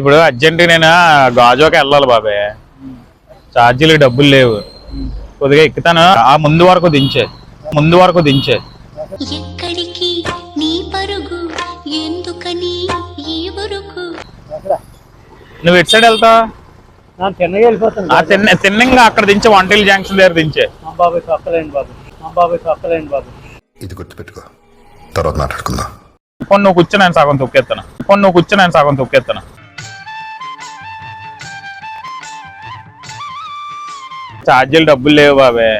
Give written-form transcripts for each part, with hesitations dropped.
ఇప్పుడు అర్జెంట్ నేను గాజువాక వెళ్ళాలి బాబాయ్, ఛార్జీలు డబ్బులు లేవు, కొద్దిగా ఎక్కుతాను, ఆ ముందు వరకు దించే. ఎక్కడికి నీ పరుగు ఎందుకని ఈ వరకు? నువ్వు ఎటు సైడ్ వెళ్తావు? తిన్నంగా అక్కడ దించే, వంటలు జంక్షన్ దగ్గర దించే. ఇది గుర్తుపెట్టుకో, తర్వాత మాట్లాడుకుందాం. ఇప్పుడు నువ్వు కూర్చో, నేను సగం తొక్కేస్తాను. ఛార్జీలు డబ్బులు లేవు బాబే.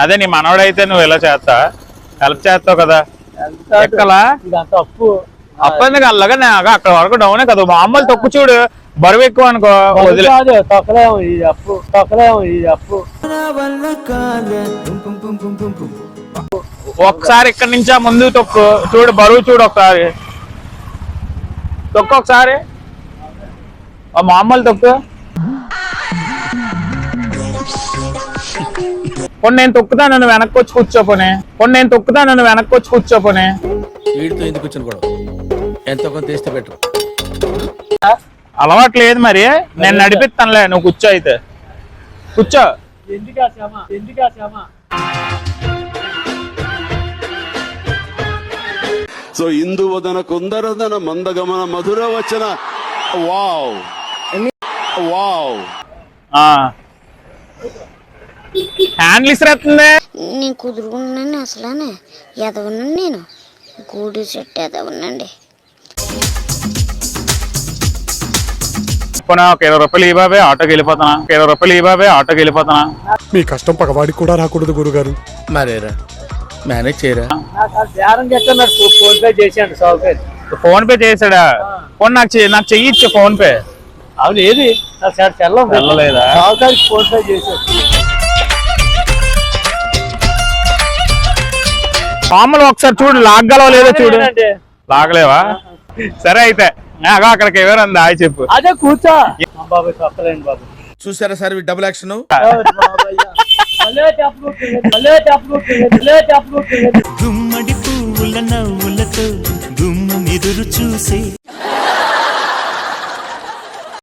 అదే నీ మనవడైతే నువ్వు ఇలా చేస్తా, హెల్ప్ చేస్తావు కదా. ఎక్కలా అప్పు ఎందుకు అల్లగా అక్కడ వరకు డౌనే కదా. మామూలు తొక్కు చూడు, బరువు ఎక్కువ అనుకో ఒకసారి ఇక్కడ నుంచి ఆ ముందు తొక్కు చూడు, బరువు చూడు ఒకసారి, ఒకసారి మామూలు తొక్కు. కొన్ని నేను తొక్కుతా, నన్ను వెనక్కి వచ్చి కూర్చోపోనే. వీడితో ఎందుకు కూర్చొని కూడా ఎంతో కొంత తీస్తే బెటర్. అలవాటు లేదు మరి, నేను నడిపిస్తానులే, నువ్వు కూర్చో. అయితే కూర్చో. సో ఇందువదన కుందరదన మందగమన మధుర వచన. వావ్ హ్యాండ్లు ఇసిరేస్తుంది. నేను కుదురుకున్నాను, అసలు ఎదవన్నాను, నేను గూడు చెట్టు ఎదవనండి. ఒక 20 రూపాయలు ఈ బాబే, ఆటోకి వెళ్ళిపోతానా. మీ కష్టం పగవాడికి కూడా రాకూడదు గురుగారు. మరేరా మేనేజ్ చేయరా. ఫోన్ పే చేసాడా? ఫోన్ నాకు చెయ్యి ఇచ్చే ఫోన్ పే. అవును, ఏది వెళ్ళలేదా? ఫోన్ పే చేశాడు. మామూలు ఒకసారి చూడు, లాగ్గలవా లేదో చూడు. లాగలేవా? సరే అయితే అక్కడికి ఎవరంది ఆయి చెప్పు. అదే కూర్చో బాబు. చూసారా సార్ డబుల్ యాక్షన్. గుమ్మడి పువ్వుల నవ్వులతో గుమ్మ ఎదురు చూసి